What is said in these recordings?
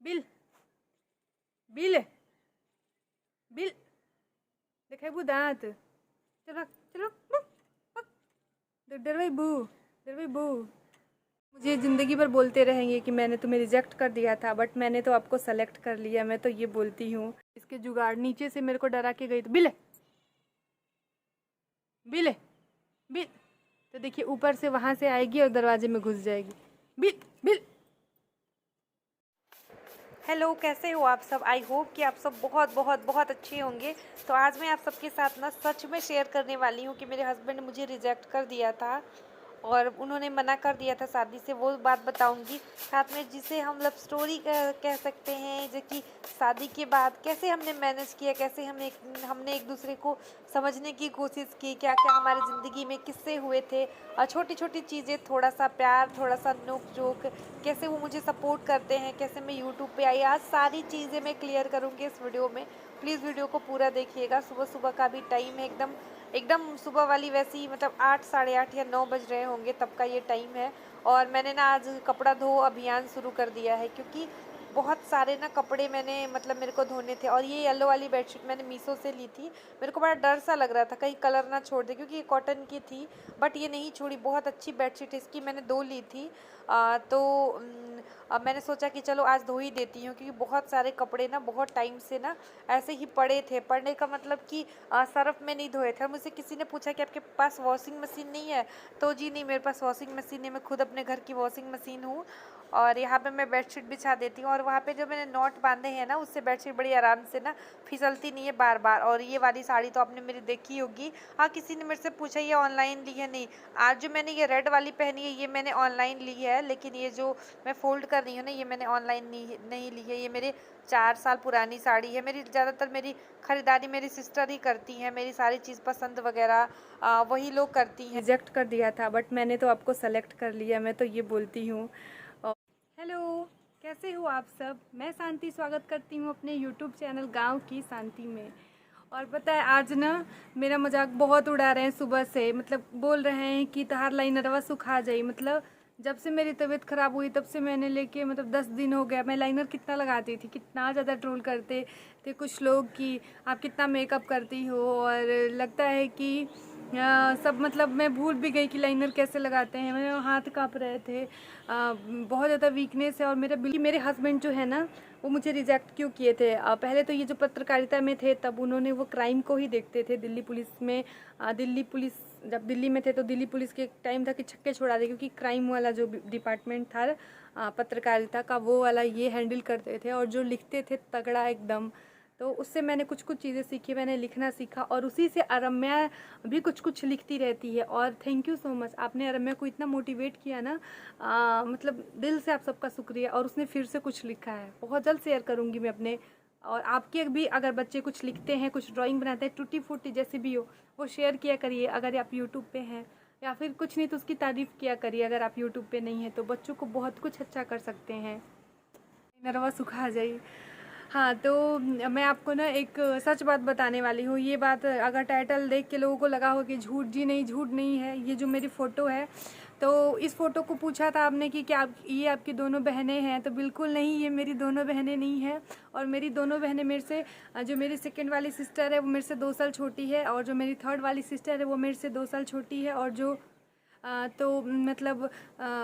Bill bill bill देखाइबू दाँत। चलो चलो डरवाइबू। मुझे ज़िंदगी भर बोलते रहेंगे कि मैंने तुम्हें रिजेक्ट कर दिया था, बट मैंने तो आपको सेलेक्ट कर लिया। मैं तो ये बोलती हूँ। इसके जुगाड़ नीचे से मेरे को डरा के गई तो बिल बिल बिल तो देखिए ऊपर से वहाँ से आएगी और दरवाजे में घुस जाएगी। Bill bill. हेलो, कैसे हो आप सब। आई होप कि आप सब बहुत बहुत बहुत अच्छे होंगे। तो आज मैं आप सबके साथ ना सच में शेयर करने वाली हूँ कि मेरे हस्बैंड ने मुझे रिजेक्ट कर दिया था और उन्होंने मना कर दिया था शादी से। वो बात बताऊंगी साथ में, जिसे हम लव स्टोरी कह सकते हैं, जो कि शादी के बाद कैसे हमने मैनेज किया, कैसे हमने एक दूसरे को समझने की कोशिश की, क्या क्या हमारी ज़िंदगी में किस्से हुए थे और छोटी छोटी चीज़ें, थोड़ा सा प्यार, थोड़ा सा नोक जोक, कैसे वो मुझे सपोर्ट करते हैं, कैसे मैं यूट्यूब पे आई, आज सारी चीज़ें मैं क्लियर करूँगी इस वीडियो में। प्लीज़ वीडियो को पूरा देखिएगा। सुबह सुबह का भी टाइम है, एकदम एकदम सुबह वाली वैसी, मतलब 8 साढ़े 8 या 9 बज रहे होंगे तब का ये टाइम है। और मैंने ना आज कपड़ा धो अभियान शुरू कर दिया है, क्योंकि बहुत सारे ना कपड़े मैंने, मतलब मेरे को धोने थे। और ये येलो वाली बेडशीट मैंने मीशो से ली थी। मेरे को बड़ा डर सा लग रहा था कहीं कलर ना छोड़ दे, क्योंकि ये कॉटन की थी, बट ये नहीं छोड़ी। बहुत अच्छी बेडशीट इसकी, मैंने 2 ली थी। तो अब मैंने सोचा कि चलो आज धो ही देती हूँ, क्योंकि बहुत सारे कपड़े ना बहुत टाइम से ना ऐसे ही पड़े थे। पड़ने का मतलब कि सर्फ में नहीं धोए थे। और मुझसे किसी ने पूछा कि आपके पास वॉशिंग मशीन नहीं है, तो जी नहीं, मेरे पास वॉशिंग मशीन है। मैं खुद अपने घर की वॉशिंग मशीन हूँ। और यहाँ पे मैं बेडशीट बिछा देती हूँ, और वहाँ पे जो मैंने नॉट बांधे हैं ना, उससे बेडशीट बड़ी आराम से ना फिसलती नहीं है बार बार। और ये वाली साड़ी तो आपने मेरी देखी होगी। हाँ, किसी ने मेरे से पूछा ये ऑनलाइन ली है, नहीं। आज जो मैंने ये रेड वाली पहनी है ये मैंने ऑनलाइन ली है, लेकिन ये जो मैं फोल्ड कर रही हूँ ना, ये मैंने ऑनलाइन नहीं ली है। ये मेरे 4 साल पुरानी साड़ी है। मेरी ज़्यादातर मेरी ख़रीदारी मेरी सिस्टर ही करती हैं। मेरी सारी चीज़ पसंद वगैरह वही लोग करती हैं। रिजेक्ट कर दिया था, बट मैंने तो आपको सेलेक्ट कर लिया। मैं तो ये बोलती हूँ। हेलो, कैसे हो आप सब। मैं शांति स्वागत करती हूँ अपने यूट्यूब चैनल गांव की शांति में। और पता है आज ना मेरा मजाक बहुत उड़ा रहे हैं सुबह से। मतलब बोल रहे हैं कि तहार लाइनरवा सुखा जाई। मतलब जब से मेरी तबीयत ख़राब हुई तब से मैंने लेके, मतलब 10 दिन हो गया। मैं लाइनर कितना लगाती थी, कितना ज़्यादा ट्रोल करते थे कुछ लोग कि आप कितना मेकअप करती हो। और लगता है कि सब, मतलब मैं भूल भी गई कि लाइनर कैसे लगाते हैं। मेरे हाथ काँप रहे थे। बहुत ज़्यादा वीकनेस है। और मेरे हस्बैंड जो है ना, वो मुझे रिजेक्ट क्यों किए थे। पहले तो ये जो पत्रकारिता में थे तब उन्होंने वो क्राइम को ही देखते थे। दिल्ली पुलिस में, दिल्ली पुलिस जब दिल्ली में थे तो दिल्ली पुलिस के टाइम था कि छक्के छोड़ा दे, क्योंकि क्राइम वाला जो डिपार्टमेंट था पत्रकारिता का, वो वाला ये हैंडल करते थे। और जो लिखते थे तगड़ा एकदम। तो उससे मैंने कुछ कुछ चीज़ें सीखी, मैंने लिखना सीखा। और उसी से अरम्या भी कुछ कुछ लिखती रहती है। और थैंक यू सो मच, आपने अरम्या को इतना मोटिवेट किया ना। मतलब दिल से आप सबका शुक्रिया। और उसने फिर से कुछ लिखा है, बहुत जल्द शेयर करूँगी मैं अपने। और आपके भी अगर बच्चे कुछ लिखते हैं, कुछ ड्राइंग बनाते हैं, टूटी फूटी जैसी भी हो, वो शेयर किया करिए अगर आप यूट्यूब पे हैं। या फिर कुछ नहीं तो उसकी तारीफ़ किया करिए अगर आप यूट्यूब पे नहीं है तो। बच्चों को बहुत कुछ अच्छा कर सकते हैं। नरवा सुखा जाइए। हाँ, तो मैं आपको ना एक सच बात बताने वाली हूँ। ये बात अगर टाइटल देख के लोगों को लगा हो कि झूठ, जी नहीं, झूठ नहीं है। ये जो मेरी फ़ोटो है, तो इस फ़ोटो को पूछा था आपने कि क्या ये आपकी दोनों बहनें हैं, तो बिल्कुल नहीं, ये मेरी दोनों बहनें नहीं हैं। और मेरी दोनों बहनें मेरे से, जो मेरी सेकंड वाली सिस्टर है वो मेरे से 2 साल छोटी है, और जो मेरी थर्ड वाली सिस्टर है वो मेरे से 2 साल छोटी है। और जो तो मतलब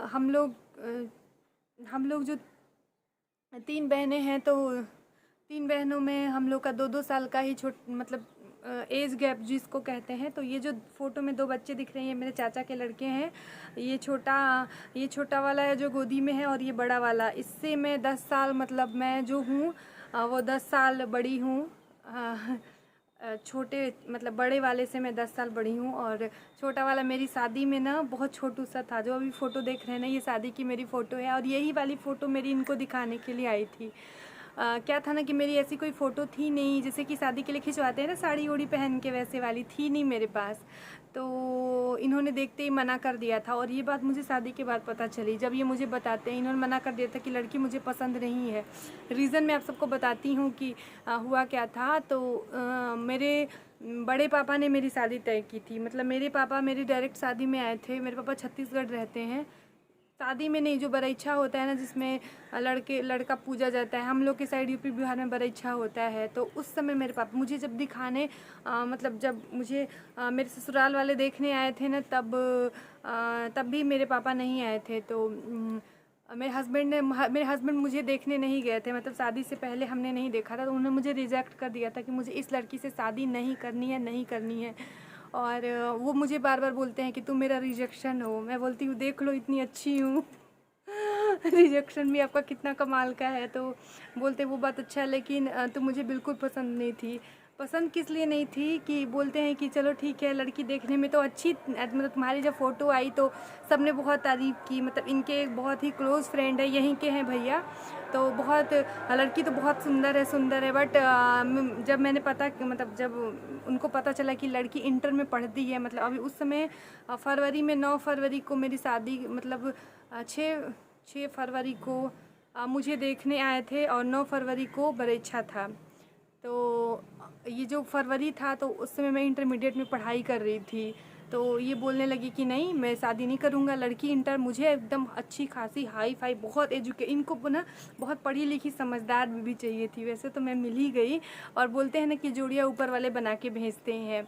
हम लोग जो 3 बहनें हैं, तो 3 बहनों में हम लोग का 2-2 साल का ही मतलब एज गैप जिसको कहते हैं। तो ये जो फ़ोटो में 2 बच्चे दिख रहे हैं, ये मेरे चाचा के लड़के हैं। ये छोटा वाला है जो गोदी में है, और ये बड़ा वाला। इससे मैं 10 साल, मतलब मैं जो हूँ वो 10 साल बड़ी हूँ। छोटे, मतलब बड़े वाले से मैं 10 साल बड़ी हूँ। और छोटा वाला मेरी शादी में ना बहुत छोटू सा था। जो अभी फ़ोटो देख रहे हैं ना, ये शादी की मेरी फ़ोटो है। और यही वाली फ़ोटो मेरी इनको दिखाने के लिए आई थी। क्या था ना कि मेरी ऐसी कोई फ़ोटो थी नहीं, जैसे कि शादी के लिए खिंचवाते हैं ना साड़ी ओड़ी पहन के, वैसे वाली थी नहीं मेरे पास। तो इन्होंने देखते ही मना कर दिया था। और ये बात मुझे शादी के बाद पता चली, जब ये मुझे बताते हैं। इन्होंने मना कर दिया था कि लड़की मुझे पसंद नहीं है। रीज़न मैं आप सबको बताती हूँ कि हुआ क्या था। तो मेरे बड़े पापा ने मेरी शादी तय की थी। मतलब मेरे पापा मेरी डायरेक्ट शादी में आए थे। मेरे पापा छत्तीसगढ़ रहते हैं। शादी में नहीं, जो बरईछा होता है ना, जिसमें लड़का पूजा जाता है, हम लोग के साइड यूपी बिहार में बरईछा होता है। तो उस समय मेरे पापा मुझे जब दिखाने मतलब जब मुझे मेरे ससुराल वाले देखने आए थे ना, तब भी मेरे पापा नहीं आए थे। तो मेरे हस्बैंड मुझे देखने नहीं गए थे, मतलब शादी से पहले हमने नहीं देखा था। तो उन्होंने मुझे रिजेक्ट कर दिया था कि मुझे इस लड़की से शादी नहीं करनी है, नहीं करनी है। और वो मुझे बार बार बोलते हैं कि तुम मेरा रिजेक्शन हो। मैं बोलती हूँ देख लो इतनी अच्छी हूँ। रिजेक्शन भी आपका कितना कमाल का है। तो बोलते वो बात अच्छा है, लेकिन तुम मुझे बिल्कुल पसंद नहीं थी। पसंद किस लिए नहीं थी कि बोलते हैं कि चलो ठीक है, लड़की देखने में तो अच्छी, मतलब तुम्हारी जब फ़ोटो आई तो सबने बहुत तारीफ़ की। मतलब इनके एक बहुत ही क्लोज़ फ्रेंड है, यहीं के हैं भैया, तो बहुत लड़की तो बहुत सुंदर है। बट जब मैंने मतलब जब उनको पता चला कि लड़की इंटर में पढ़ती है, मतलब अभी उस समय फरवरी में 9 फरवरी को मेरी शादी, मतलब 6 फरवरी को मुझे देखने आए थे और 9 फरवरी को बरईछा था। तो ये जो फरवरी था तो उस समय मैं इंटरमीडिएट में पढ़ाई कर रही थी। तो ये बोलने लगी कि नहीं मैं शादी नहीं करूँगा, लड़की इंटर, मुझे एकदम अच्छी खासी हाई फाई बहुत इनको ना बहुत पढ़ी लिखी समझदार भी चाहिए थी। वैसे तो मैं मिल ही गई, और बोलते हैं ना कि जोड़ियाँ ऊपर वाले बना के भेजते हैं।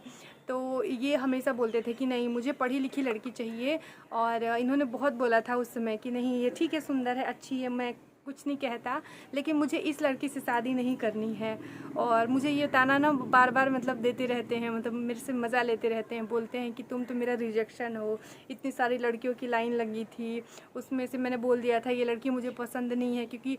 तो ये हमेशा बोलते थे कि नहीं मुझे पढ़ी लिखी लड़की चाहिए। और इन्होंने बहुत बोला था उस समय कि नहीं ये ठीक है, सुंदर है, अच्छी है, मैं कुछ नहीं कहता, लेकिन मुझे इस लड़की से शादी नहीं करनी है। और मुझे ये ताना ना बार बार मतलब देते रहते हैं, मतलब मेरे से मज़ा लेते रहते हैं, बोलते हैं कि तुम तो मेरा रिजेक्शन हो। इतनी सारी लड़कियों की लाइन लगी थी, उसमें से मैंने बोल दिया था ये लड़की मुझे पसंद नहीं है, क्योंकि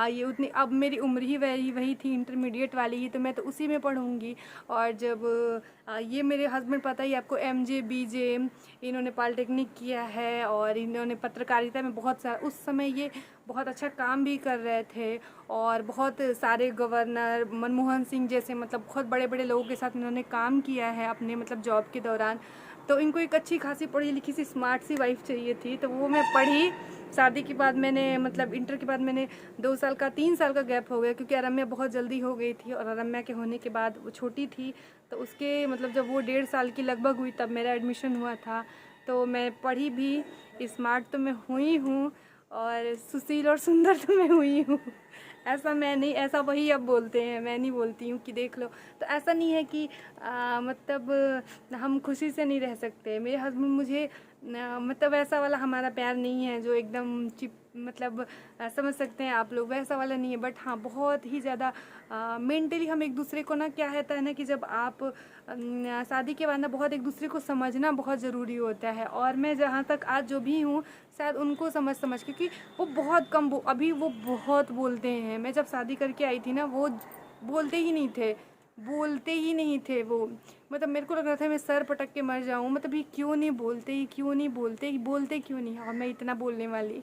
ये उतनी, अब मेरी उम्र ही वही थी इंटरमीडिएट वाली ही, तो मैं तो उसी में पढ़ूँगी। और जब ये मेरे हस्बैंड पता ही आपको MJ BJ इन्होंने पॉलिटेक्निक किया है, और इन्होंने पत्रकारिता में बहुत सारा, उस समय ये बहुत अच्छा काम भी कर रहे थे। और बहुत सारे गवर्नर, मनमोहन सिंह जैसे, मतलब बहुत बड़े बड़े लोगों के साथ इन्होंने काम किया है अपने मतलब जॉब के दौरान। तो इनको एक अच्छी खासी पढ़ी लिखी सी स्मार्ट सी वाइफ चाहिए थी, तो वो मैं पढ़ी। शादी के बाद मैंने, मतलब इंटर के बाद मैंने 3 साल का गैप हो गया, क्योंकि अरम्या बहुत जल्दी हो गई थी, और अरम्या के होने के बाद वो छोटी थी, तो उसके मतलब जब वो 1.5 साल की लगभग हुई तब मेरा एडमिशन हुआ था। तो मैं पढ़ी भी, स्मार्ट तो मैं हुई हूँ, और सुशील और सुंदर तो मैं हुई हूँ। ऐसा मैं नहीं, ऐसा वही अब बोलते हैं, मैं नहीं बोलती हूँ कि देख लो। तो ऐसा नहीं है कि मतलब हम खुशी से नहीं रह सकते। मेरे हस्बैंड मुझे मतलब ऐसा वाला हमारा प्यार नहीं है जो एकदम चिप, मतलब समझ सकते हैं आप लोग, वैसा वाला नहीं है। बट हाँ बहुत ही ज़्यादा मेंटली हम एक दूसरे को ना, क्या रहता है ना कि जब आप शादी के बाद ना बहुत एक दूसरे को समझना बहुत ज़रूरी होता है। और मैं जहाँ तक आज जो भी हूँ, शायद उनको समझ, क्योंकि वो बहुत कम अभी वो बहुत बोलते हैं। मैं जब शादी करके आई थी ना, वो बोलते ही नहीं थे, वो। मतलब मेरे को लग रहा था मैं सर पटक के मर जाऊँ, मतलब ये क्यों नहीं बोलते, बोलते क्यों नहीं, और मैं इतना बोलने वाली।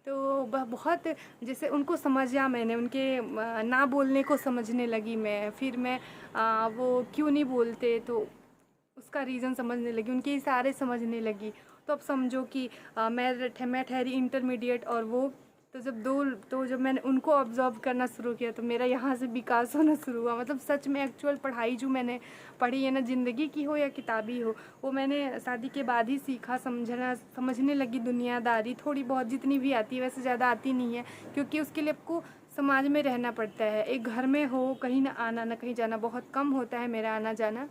तो बहुत जैसे उनको समझा मैंने, उनके ना बोलने को समझने लगी मैं। फिर मैं वो क्यों नहीं बोलते तो उसका रीज़न समझने लगी, उनके इशारे समझने लगी। तो अब समझो कि मैं ठहरी इंटरमीडिएट, और वो तो जब मैंने उनको ऑब्जर्व करना शुरू किया, तो मेरा यहाँ से विकास होना शुरू हुआ। मतलब सच में एक्चुअल पढ़ाई जो मैंने पढ़ी है ना, ज़िंदगी की हो या किताबी हो, वो मैंने शादी के बाद ही सीखा, समझने लगी दुनियादारी थोड़ी बहुत, जितनी भी आती है, वैसे ज़्यादा आती नहीं है, क्योंकि उसके लिए आपको समाज में रहना पड़ता है। एक घर में हो, कहीं ना आना ना कहीं जाना, बहुत कम होता है मेरा आना जाना,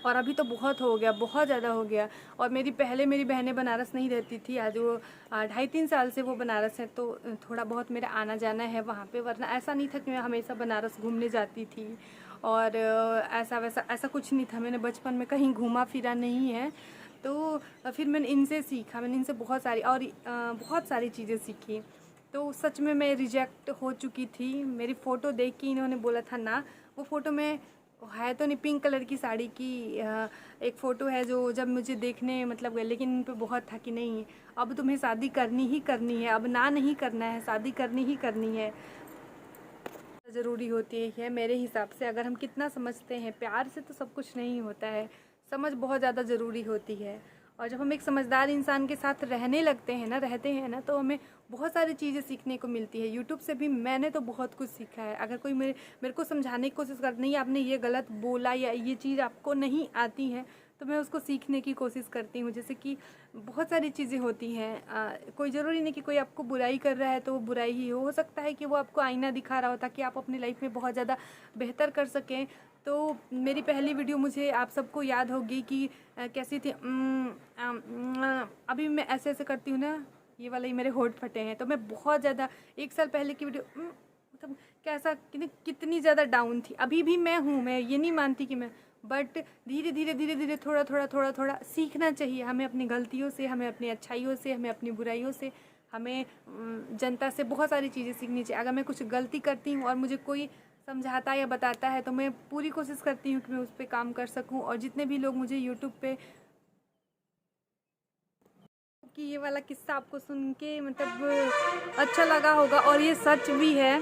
और अभी तो बहुत हो गया, बहुत ज़्यादा हो गया। और मेरी बहनें बनारस नहीं रहती थी, आज वो 2.5-3 साल से वो बनारस है, तो थोड़ा बहुत मेरा आना जाना है वहाँ पे। वरना ऐसा नहीं था कि मैं हमेशा बनारस घूमने जाती थी, और ऐसा कुछ नहीं था। मैंने बचपन में कहीं घूमा फिरा नहीं है। तो फिर मैंने इनसे सीखा, मैंने इनसे बहुत सारी चीज़ें सीखी। तो सच में मैं रिजेक्ट हो चुकी थी। मेरी फ़ोटो देख के इन्होंने बोला था ना, वो फ़ोटो में है तो नहीं, पिंक कलर की साड़ी की एक फ़ोटो है, जो जब मुझे देखने मतलब गए, लेकिन इन पे बहुत था कि नहीं अब तुम्हें शादी करनी ही करनी है, अब ना नहीं करना है, शादी करनी ही करनी है, ज़रूरी होती है मेरे हिसाब से। अगर हम कितना समझते हैं, प्यार से तो सब कुछ नहीं होता है, समझ बहुत ज़्यादा ज़रूरी होती है। और जब हम एक समझदार इंसान के साथ रहते हैं ना, तो हमें बहुत सारी चीज़ें सीखने को मिलती है। यूट्यूब से भी मैंने तो बहुत कुछ सीखा है। अगर कोई मेरे को समझाने की कोशिश कर, नहीं आपने ये गलत बोला या ये चीज़ आपको नहीं आती है, तो मैं उसको सीखने की कोशिश करती हूँ। जैसे कि बहुत सारी चीज़ें होती हैं, कोई ज़रूरी नहीं कि कोई आपको बुराई कर रहा है तो वो बुराई ही हो सकता है कि वो आपको आईना दिखा रहा हो ताकि आप अपनी लाइफ में बहुत ज़्यादा बेहतर कर सकें। तो मेरी पहली वीडियो मुझे आप सबको याद होगी कि कैसी थी। अभी मैं ऐसे ऐसे करती हूँ ना, ये वाला ही मेरे होंठ फटे हैं। तो मैं बहुत ज़्यादा 1 साल पहले की वीडियो मतलब कैसा कितनी ज़्यादा डाउन थी। अभी भी मैं हूँ, मैं ये नहीं मानती कि मैं, बट धीरे धीरे थोड़ा थोड़ा सीखना चाहिए हमें अपनी गलतियों से, हमें अपनी अच्छाइयों से, हमें अपनी बुराइयों से, हमें जनता से बहुत सारी चीज़ें सीखनी चाहिए। अगर मैं कुछ गलती करती हूँ और मुझे कोई समझाता या बताता है तो मैं पूरी कोशिश करती हूँ कि मैं उस पर काम कर सकूँ। और जितने भी लोग मुझे यूट्यूब पे कि ये वाला किस्सा आपको सुन के मतलब अच्छा लगा होगा और ये सच भी है,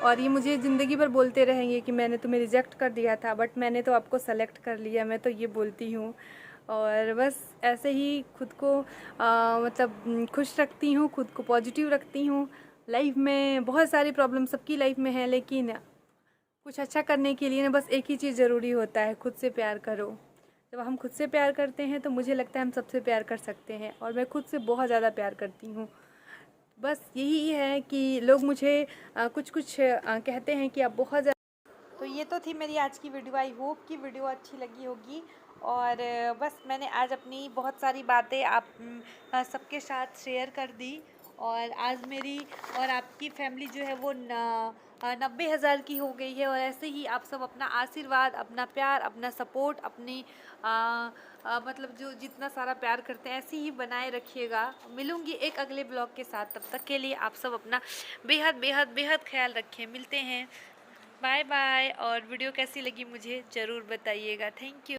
और ये मुझे ज़िंदगी भर बोलते रहेंगे कि मैंने तुम्हें रिजेक्ट कर दिया था बट मैंने तो आपको सेलेक्ट कर लिया, मैं तो ये बोलती हूँ। और बस ऐसे ही खुद को मतलब खुश रखती हूँ, खुद को पॉजिटिव रखती हूँ। लाइफ में बहुत सारी प्रॉब्लम सबकी लाइफ में है, लेकिन कुछ अच्छा करने के लिए ना बस एक ही चीज़ ज़रूरी होता है, खुद से प्यार करो। जब हम खुद से प्यार करते हैं तो मुझे लगता है हम सबसे प्यार कर सकते हैं, और मैं खुद से बहुत ज़्यादा प्यार करती हूँ। बस यही है कि लोग मुझे कुछ कुछ कहते हैं कि आप बहुत ज़्यादा। तो ये तो थी मेरी आज की वीडियो। आई होप कि वीडियो अच्छी लगी होगी। और बस मैंने आज अपनी बहुत सारी बातें आप सबके साथ शेयर कर दी। और आज मेरी और आपकी फैमिली जो है वो 90,000 की हो गई है। और ऐसे ही आप सब अपना आशीर्वाद, अपना प्यार, अपना सपोर्ट, अपनी मतलब जो जितना सारा प्यार करते हैं ऐसे ही बनाए रखिएगा। मिलूँगी एक अगले ब्लॉग के साथ, तब तक के लिए आप सब अपना बेहद बेहद बेहद ख्याल रखें। मिलते हैं, बाय बाय। और वीडियो कैसी लगी मुझे ज़रूर बताइएगा। Thank you.